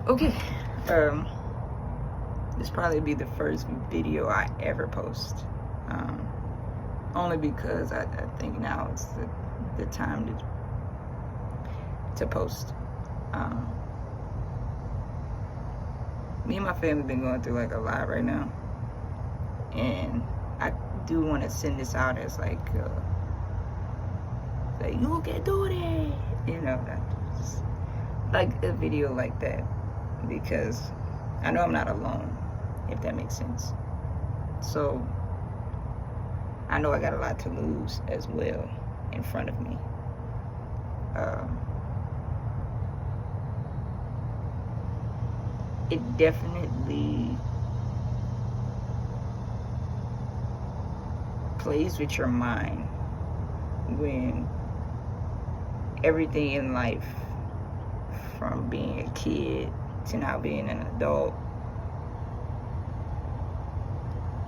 Okay, this probably be the first video I ever post. Only because I think now it's the time to post. Me and my family been going through like a lot right now, and I do want to send this out as like you can do it, you know, just like a video like that, because I know I'm not alone, if that makes sense. So I know I got a lot to lose as well in front of me. It definitely plays with your mind when everything in life, from being a kid to now being an adult,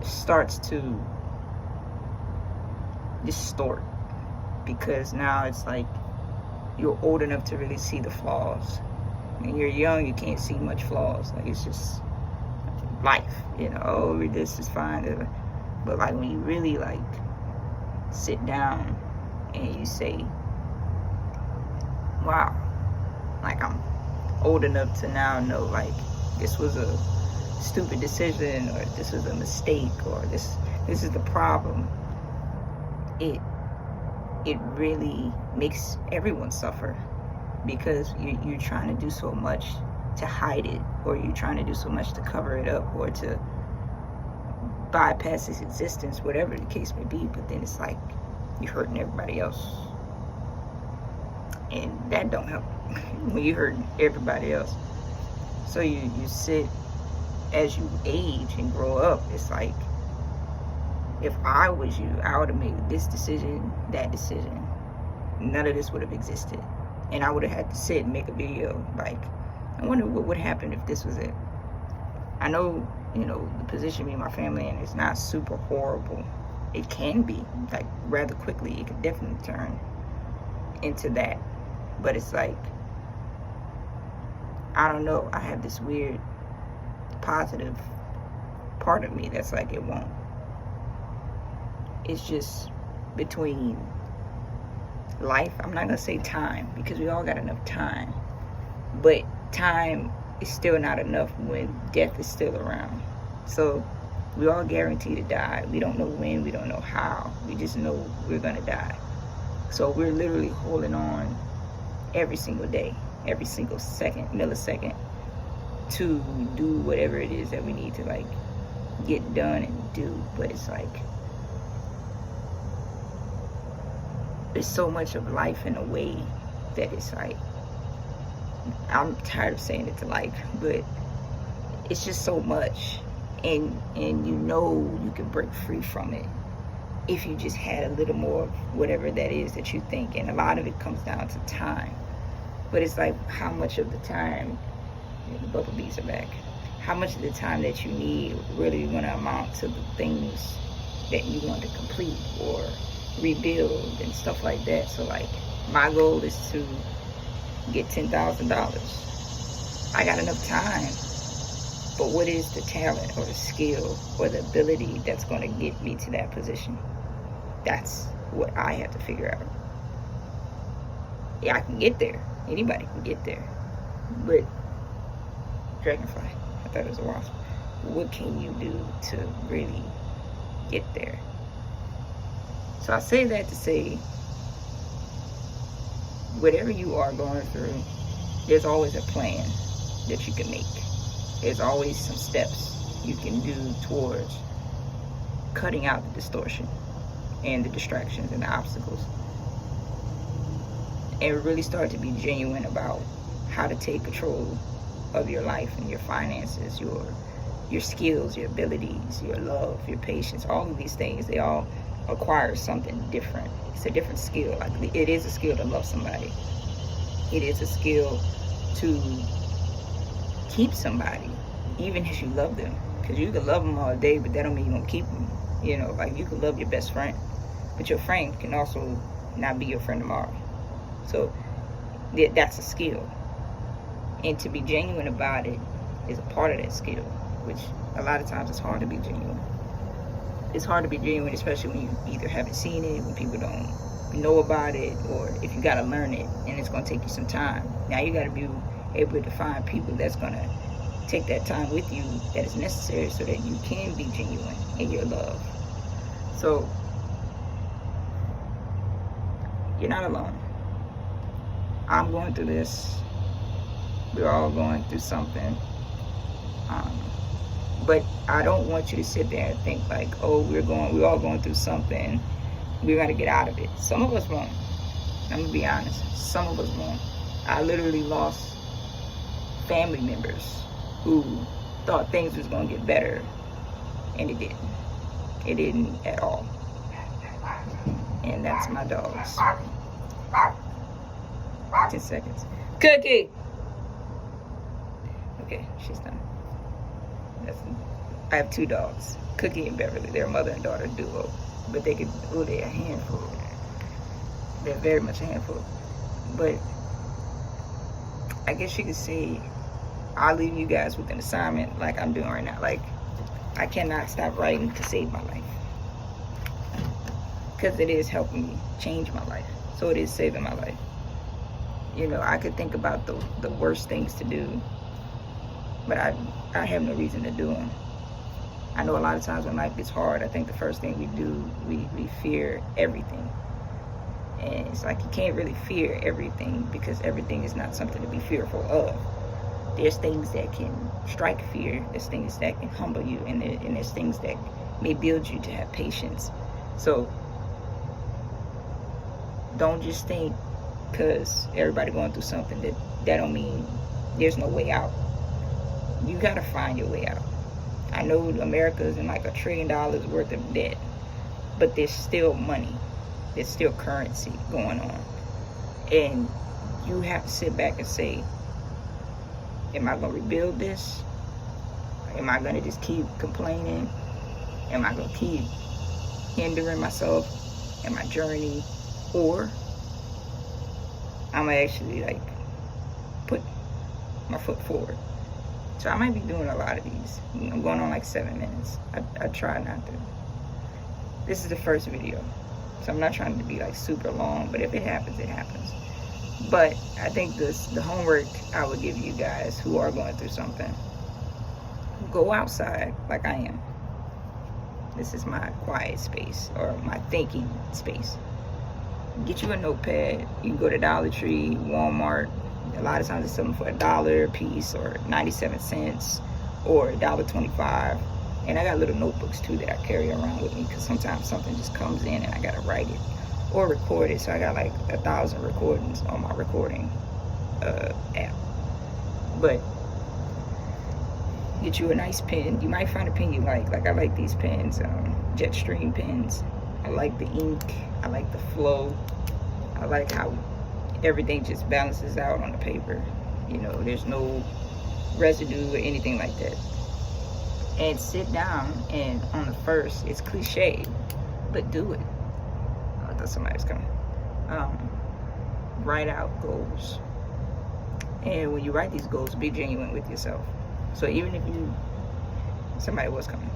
starts to distort, because now it's like you're old enough to really see the flaws. When you're young, you can't see much flaws. Like, it's just life, you know. Oh, this is fine. But like when you really like sit down and you say, wow, like I'm old enough to now know like this was a stupid decision, or this was a mistake, or this is the problem. It really makes everyone suffer, because you're trying to do so much to hide it, or you're trying to do so much to cover it up, or to bypass its existence, whatever the case may be. But then it's like you're hurting everybody else, and that don't help when you're hurting everybody else. So you sit, as you age and grow up, it's like, if I was you, I would have made this decision, that decision. None of this would have existed. And I would have had to sit and make a video like, I wonder what would happen if this was it. I know, you know, the position me and my family in is not super horrible. It can be, like, rather quickly. It could definitely turn into that. But it's like, I don't know. I have this weird positive part of me that's like, it won't. It's just between life, I'm not gonna say time, because we all got enough time, but time is still not enough when death is still around. So we all guaranteed to die. We don't know when, we don't know how, we just know we're gonna die. So we're literally holding on every single day, every single second, millisecond, to do whatever it is that we need to like get done and do. But it's like, there's so much of life in a way that it's like, I'm tired of saying it to life, but it's just so much, and you know you can break free from it if you just had a little more of whatever that is that you think. And a lot of it comes down to time. But it's like, how much of the time, the bumblebees are back, how much of the time that you need really want to amount to the things that you want to complete or rebuild and stuff like that. So like, my goal is to get $10,000. I got enough time, but what is the talent or the skill or the ability that's going to get me to that position? That's what I have to figure out. Yeah, I can get there. Anybody can get there. But dragonfly, I thought it was a wasp. What can you do to really get there? So I say that to say, whatever you are going through, there's always a plan that you can make. There's always some steps you can do towards cutting out the distortion and the distractions and the obstacles, and really start to be genuine about how to take control of your life and your finances, your skills, your abilities, your love, your patience. All of these things, they all acquire something different. It's a different skill. Like, it is a skill to love somebody. It is a skill to keep somebody, even if you love them. Because you can love them all day, but that don't mean you're gonna keep them. You know, like, you can love your best friend, but your friend can also not be your friend tomorrow. So that's a skill. And to be genuine about it is a part of that skill, which a lot of times it's hard to be genuine. It's hard to be genuine, especially when you either haven't seen it, when people don't know about it, or if you got to learn it and it's going to take you some time. Now you got to be able to find people that's going to take that time with you that is necessary so that you can be genuine in your love. So you're not alone. I'm going through this. We're all going through something. But I don't want you to sit there and think like, oh, we're all going through something. We got to get out of it. Some of us won't. I'm going to be honest. Some of us won't. I literally lost family members who thought things was going to get better, and it didn't. It didn't at all. And that's my dogs. 10 seconds. Cookie! Okay, she's done. I have 2 dogs, Cookie and Beverly. They're a mother and daughter duo, but they're a handful. They're very much a handful. But I guess you could say I'll leave you guys with an assignment like I'm doing right now. Like, I cannot stop writing to save my life, because it is helping me change my life. So it is saving my life. You know, I could think about the worst things to do, but I have no reason to do them. I know a lot of times when life gets hard, I think the first thing we do, we fear everything. And it's like you can't really fear everything, because everything is not something to be fearful of. There's things that can strike fear, there's things that can humble you, and there's things that may build you to have patience. So don't just think because everybody going through something that don't mean there's no way out. You gotta find your way out. I know America's in like $1 trillion worth of debt, but there's still money. There's still currency going on. And you have to sit back and say, am I going to rebuild this? Am I going to just keep complaining? Am I going to keep hindering myself in my journey? Or I'm going to actually like put my foot forward. So I might be doing a lot of these. I'm going on like 7 minutes. I try not to. This is the first video, so I'm not trying to be like super long, but if it happens, it happens. But I think the homework I would give you guys who are going through something, go outside like I am. This is my quiet space, or my thinking space. Get you a notepad. You can go to Dollar Tree, Walmart. A lot of times it's something for $1 a piece, or 97 cents, or $1.25. And I got little notebooks too that I carry around with me, because sometimes something just comes in and I gotta write it or record it. So I got like 1,000 recordings on my recording app. But get you a nice pen. You might find a pen you like. Like I like these pens, Jetstream pens. I like the ink. I like the flow. I like how everything just balances out on the paper. You know, there's no residue or anything like that. And sit down, and on the first, it's cliche, but do it. Oh, I thought somebody was coming. Write out goals. And when you write these goals, be genuine with yourself. So even if somebody was coming,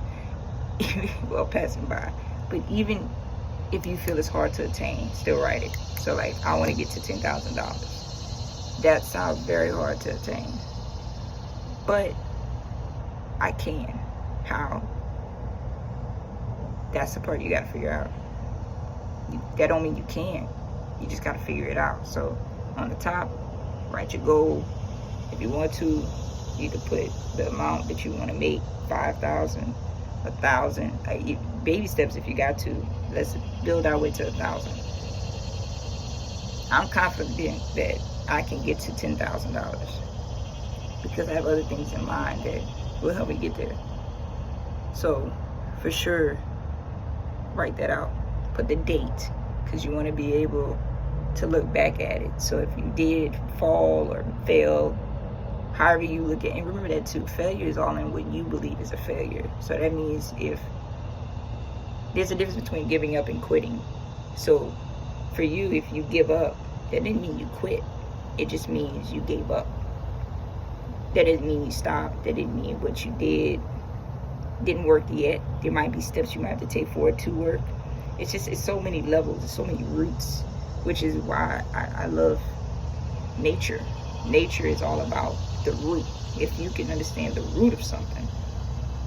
well, passing by, but even if you feel it's hard to attain, still write it. So like, I want to get to $10,000. That sounds very hard to attain, but I can. How? That's the part you gotta figure out. That don't mean you can. You just gotta figure it out. So on the top, write your goal. If you want to, you can put the amount that you want to make, 5,000, 1,000. Baby steps if you got to. Let's build our way to 1,000. I'm confident that I can get to $10,000 because I have other things in mind that will help me get there. So for sure, write that out. Put the date, because you want to be able to look back at it. So if you did fall or fail, however you look at it, and remember that too, failure is all in what you believe is a failure. So that means if there's a difference between giving up and quitting. So for you, if you give up, that didn't mean you quit. It just means you gave up. That doesn't mean you stopped. That didn't mean what you did didn't work yet. There might be steps you might have to take for it to work. It's so many levels, it's so many roots, which is why I love nature. Nature is all about the root. If you can understand the root of something,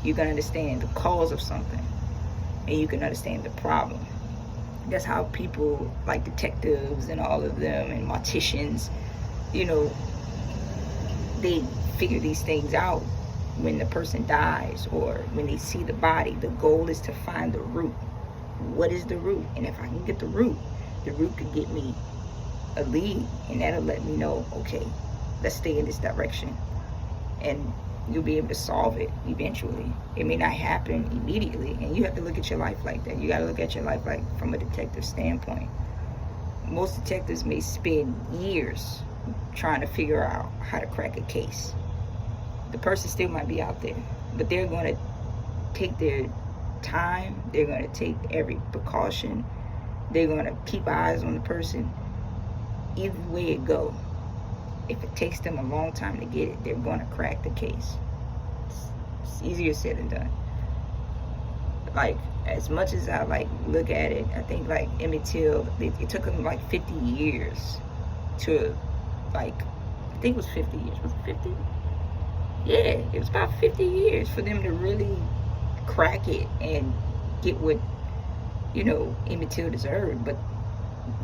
you can understand the cause of something, and you can understand the problem. That's how people like detectives and all of them and morticians, you know, they figure these things out when the person dies or when they see the body. The goal is to find the root. What is the root? And if I can get the root could get me a lead, and that'll let me know, okay, let's stay in this direction, and you'll be able to solve it eventually. It may not happen immediately, and you have to look at your life like that. You got to look at your life like from a detective standpoint. Most detectives may spend years trying to figure out how to crack a case. The person still might be out there, but they're going to take their time. They're going to take every precaution. They're going to keep eyes on the person. Either way it go, if it takes them a long time to get it, they're going to crack the case. It's easier said than done. Like, as much as I like look at it, I think like Emmett Till, it took them like 50 years to, like, I think it was 50 years. Was it 50? Yeah, it was about 50 years for them to really crack it and get what, you know, Emmett Till deserved. But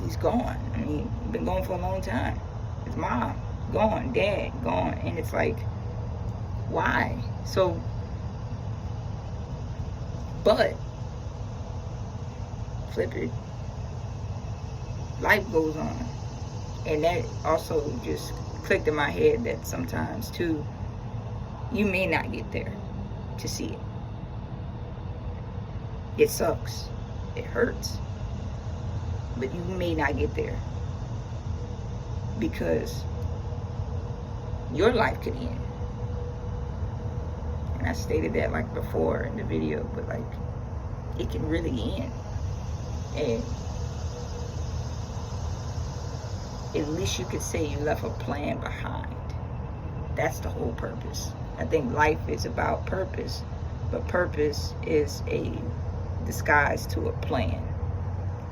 he's gone. I mean, he's been gone for a long time. His mom gone, dad gone, and it's like, why? So, but flip it, life goes on. And that also just clicked in my head that sometimes too, you may not get there to see it. It sucks, it hurts, but you may not get there because your life could end. And I stated that like before in the video, but like, it can really end. And at least you could say you left a plan behind. That's the whole purpose. I think life is about purpose, but purpose is a disguise to a plan.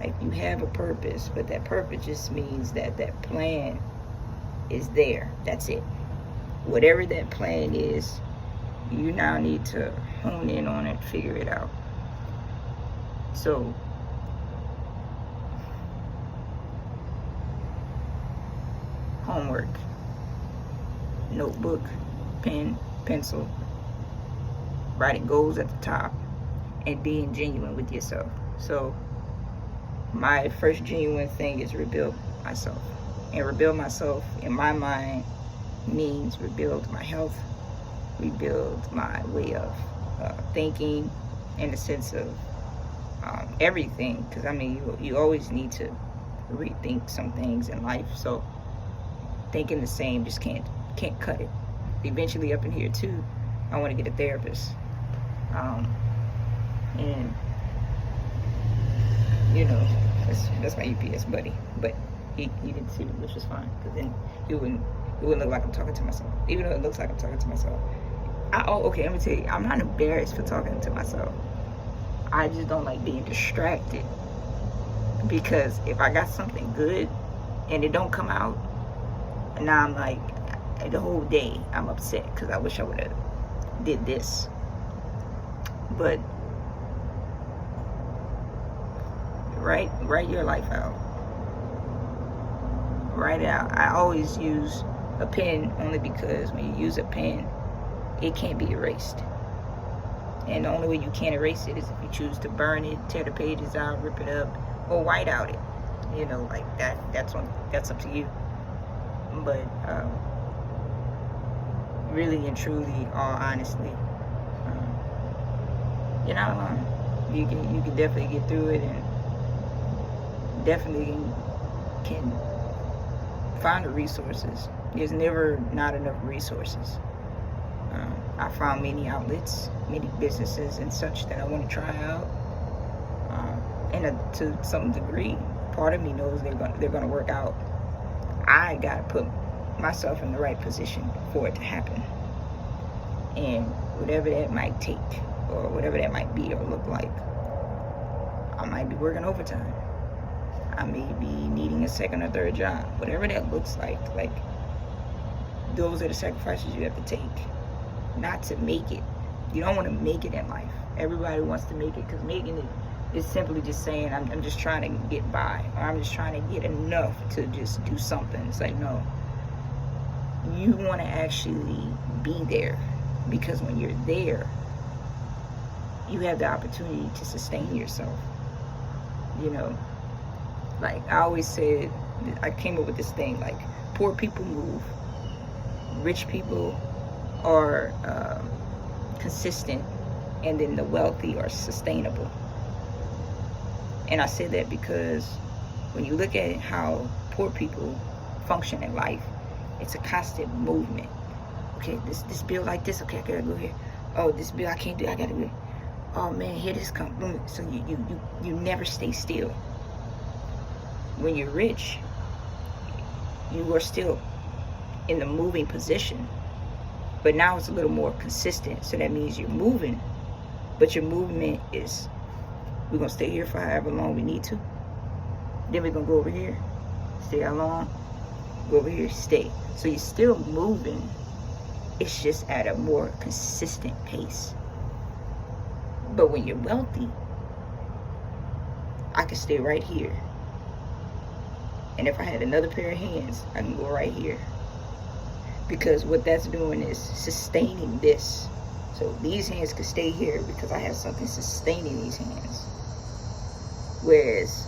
Like, you have a purpose, but that purpose just means that that plan is there. That's it. Whatever that plan is, you now need to hone in on it, figure it out. So, homework, notebook, pen, pencil, writing goals at the top, and being genuine with yourself. So, my first genuine thing is rebuild myself. And rebuild myself, in my mind, means rebuild my health, rebuild my way of thinking, in the sense of everything. Because, I mean, you always need to rethink some things in life. So, thinking the same just can't cut it. Eventually, up in here, too, I want to get a therapist. And you know, that's my UPS buddy, but he didn't see me, which was fine, because then it wouldn't look like I'm talking to myself, even though it looks like I'm talking to myself. Okay, let me tell you, I'm not embarrassed for talking to myself. I just don't like being distracted, because if I got something good and it don't come out, and now I'm like, the whole day I'm upset because I wish I would have did this. But write your life out. Write it out. I always use a pen only because when you use a pen, it can't be erased. And the only way you can't erase it is if you choose to burn it, tear the pages out, rip it up, or white out it. You know, like that's up to you. But really and truly, all honestly, you're not alone. You can definitely get through it, and definitely can find the resources. There's never not enough resources. I found many outlets, many businesses and such that I want to try out. And to some degree, part of me knows they're going to work out. I got to put myself in the right position for it to happen. And whatever that might take, or whatever that might be or look like, I might be working overtime. I may be needing a second or third job. Whatever that looks like those are the sacrifices you have to take, not to make it. You don't want to make it in life. Everybody wants to make it, because making it is simply just saying, I'm just trying to get by, or I'm just trying to get enough to just do something. It's like, no. You want to actually be there, because when you're there, you have the opportunity to sustain yourself. You know, like I always said, I came up with this thing, like, poor people move, rich people are consistent, and then the wealthy are sustainable. And I said that because when you look at how poor people function in life, it's a constant movement. Okay, this bill like this, okay, I gotta go here. Oh, this bill I can't do, I gotta do it. Oh man, here this comes. So you never stay still. When you're rich, you are still in the moving position, but now it's a little more consistent. So that means you're moving, but your movement is, we're gonna stay here for however long we need to. Then we're gonna go over here, stay how long, go over here, stay. So you're still moving. It's just at a more consistent pace. But when you're wealthy, I can stay right here. And if I had another pair of hands, I can go right here. Because what that's doing is sustaining this. So these hands can stay here because I have something sustaining these hands. Whereas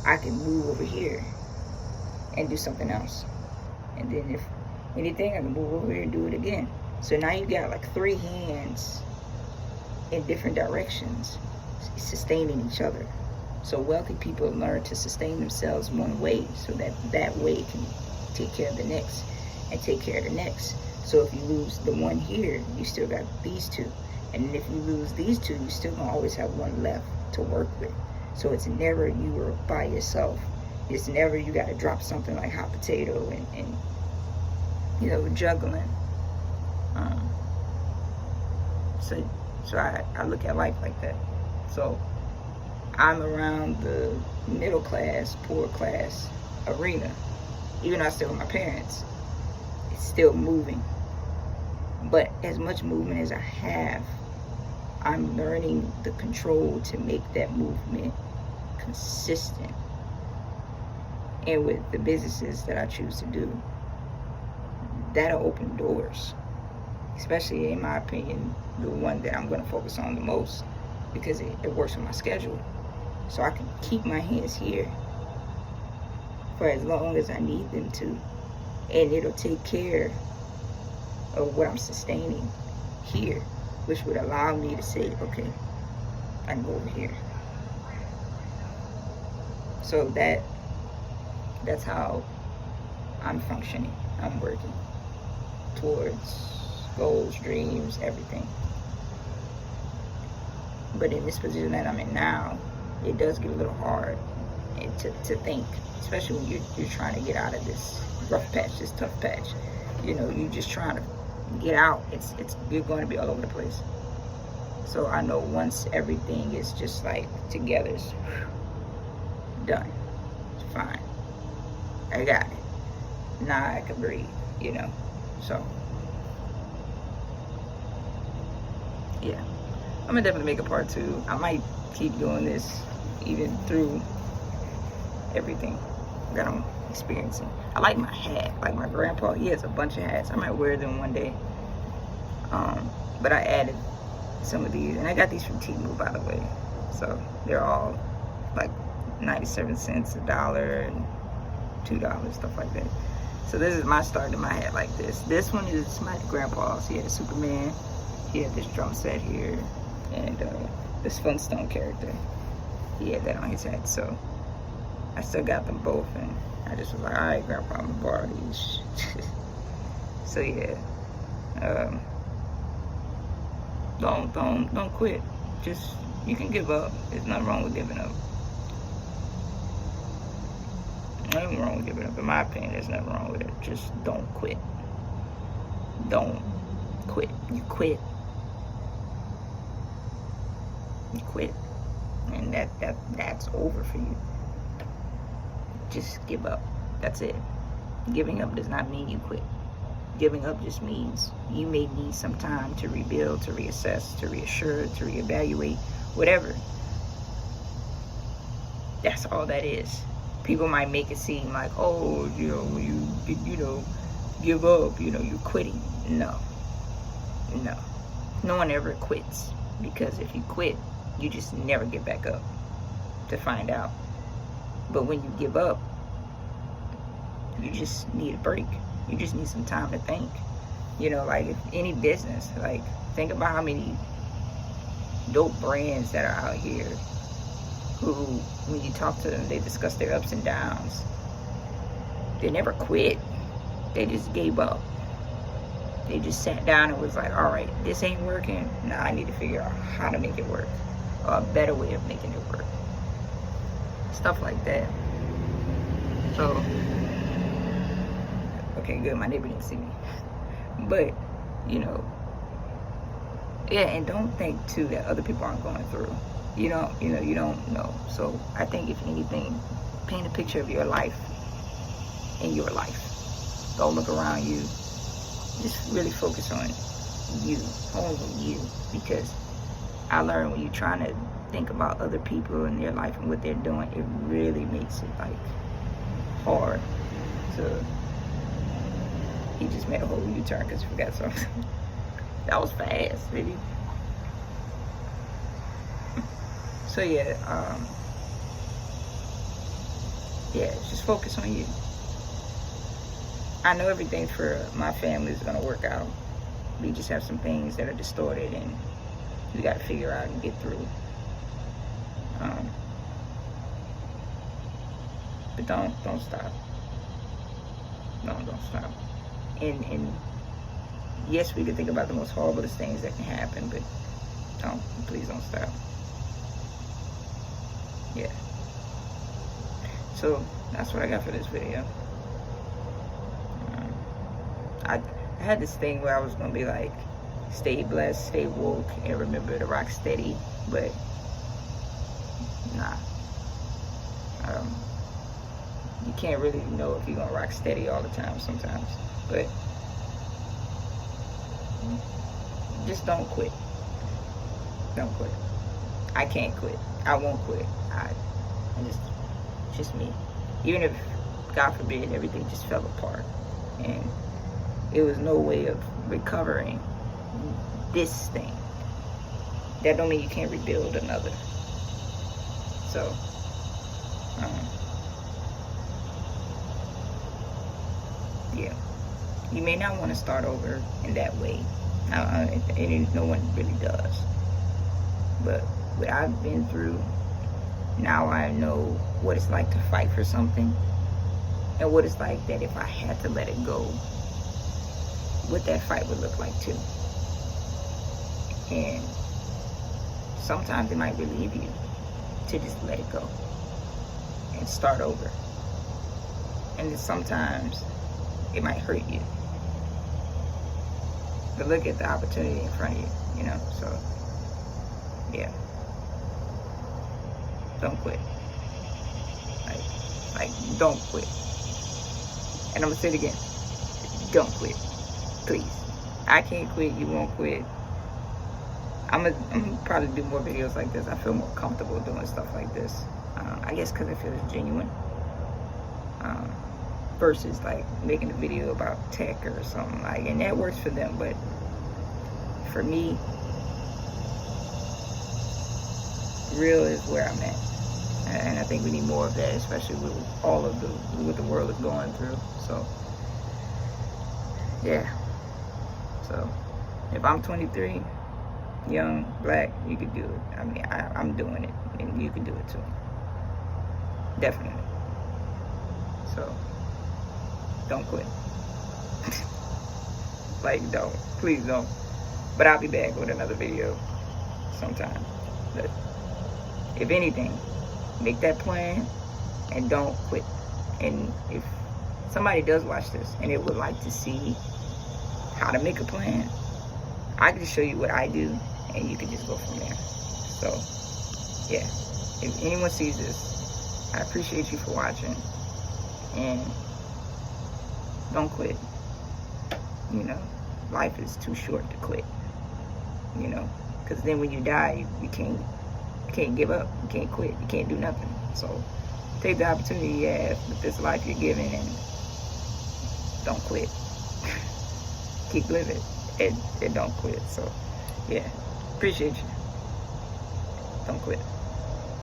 I can move over here and do something else. And then if anything, I can move over here and do it again. So now you got like 3 hands in different directions sustaining each other. So wealthy people learn to sustain themselves one way, so that way can take care of the next and take care of the next. So if you lose the one here, you still got these 2. And if you lose these 2, you still gonna always have one left to work with. So it's never you are by yourself. It's never you gotta drop something like hot potato and you know, juggling. So I look at life like that. So I'm around the middle class, poor class arena. Even though I stay with my parents, it's still moving. But as much movement as I have, I'm learning the control to make that movement consistent. And with the businesses that I choose to do, that'll open doors. Especially, in my opinion, the one that I'm going to focus on the most, because it works with my schedule. So I can keep my hands here for as long as I need them to. And it'll take care of what I'm sustaining here, which would allow me to say, okay, I can go over here. So that's how I'm functioning. I'm working towards goals, dreams, everything. But in this position that I'm in now, it does get a little hard to think, especially when you're trying to get out of this rough patch, this tough patch. You know, you're just trying to get out. You're going to be all over the place. So I know once everything is just like together, it's done. It's fine. I got it. Now I can breathe, you know. So yeah, I'm gonna definitely make a part 2. I might keep doing this even through everything that I'm experiencing. I like my hat. Like my grandpa, he has a bunch of hats. I might wear them one day. But I added some of these, and I got these from Temu, by the way. So they're all like 97 cents, $1, and $2, stuff like that. So this is my start to my hat like this. This one is my grandpa's. He had a Superman. He had this drum set here, and this Flintstone character. He had that on his hat. So I still got them both, and I just was like, all right, Grandpa, I'm gonna borrow these. So yeah, don't quit. Just, you can give up. There's nothing wrong with giving up. Nothing wrong with giving up. In my opinion, there's nothing wrong with it. Just don't quit. Don't quit. You quit. You quit. And that's over for you. Just give up. That's it. Giving up does not mean you quit. Giving up just means you may need some time to rebuild, to reassess, to reassure, to reevaluate, whatever. That's all that is. People might make it seem like, oh, when you give up, you're quitting. No. No one ever quits, because if you quit, you just never get back up to find out. But when you give up, you just need a break. You just need some time to think. Like if any business, like think about how many dope brands that are out here who, when you talk to them, they discuss their ups and downs. They never quit. They just gave up. They just sat down and was like, all right, this ain't working. Now I need to figure out how to make it work, or a better way of making it work. Stuff like that. So, okay, good. My neighbor didn't see me. But, yeah, and don't think, too, that other people aren't going through. You don't know. So I think, if anything, paint a picture of your life in your life. Don't look around you. Just really focus on you, only you. Because I learned, when you're trying to think about other people and their life and what they're doing, it really makes it like hard to. He just made a whole U-turn because he forgot something. That was fast, baby. So yeah, just focus on you. I know everything for my family is gonna work out. We just have some things that are distorted, and we got to figure out and get through. But don't stop. Don't stop. And yes, we can think about the most horriblest things that can happen, but please don't stop. Yeah. So that's what I got for this video. I had this thing where I was gonna be like, stay blessed, stay woke, and remember to rock steady, but nah. You can't really know if you're gonna rock steady all the time sometimes, but just don't quit. Don't quit. I can't quit. I won't quit. Just me. Even if, God forbid, everything just fell apart and there was no way of recovering this thing, that don't mean you can't rebuild another. So, yeah. You may not want to start over in that way. And no one really does. But what I've been through, now I know what it's like to fight for something, and what it's like that if I had to let it go, what that fight would look like too. And sometimes it might relieve you to just let it go and start over. And then sometimes it might hurt you. But look at the opportunity in front of you, so yeah. Don't quit. Like don't quit. And I'm gonna say it again. Don't quit. Please. I can't quit, you won't quit. I'm gonna probably do more videos like this. I feel more comfortable doing stuff like this. I guess because it feels genuine. Versus like making a video about tech or something and that works for them, but for me, real is where I'm at. And I think we need more of that, especially with all of what the world is going through. So yeah. So if I'm 23, young, black, you could do it. I mean, I'm doing it, and you can do it too. Definitely. So don't quit. Don't. Please don't. But I'll be back with another video sometime. But if anything, make that plan and don't quit. And if somebody does watch this and it would like to see how to make a plan, I can just show you what I do, and you can just go from there. So, yeah. If anyone sees this, I appreciate you for watching. And don't quit. You know, life is too short to quit. You know, because then when you die, you can't give up. You can't quit. You can't do nothing. So, take the opportunity you have with this life you're given, and don't quit. Keep living and don't quit. So, yeah, appreciate you. Don't quit.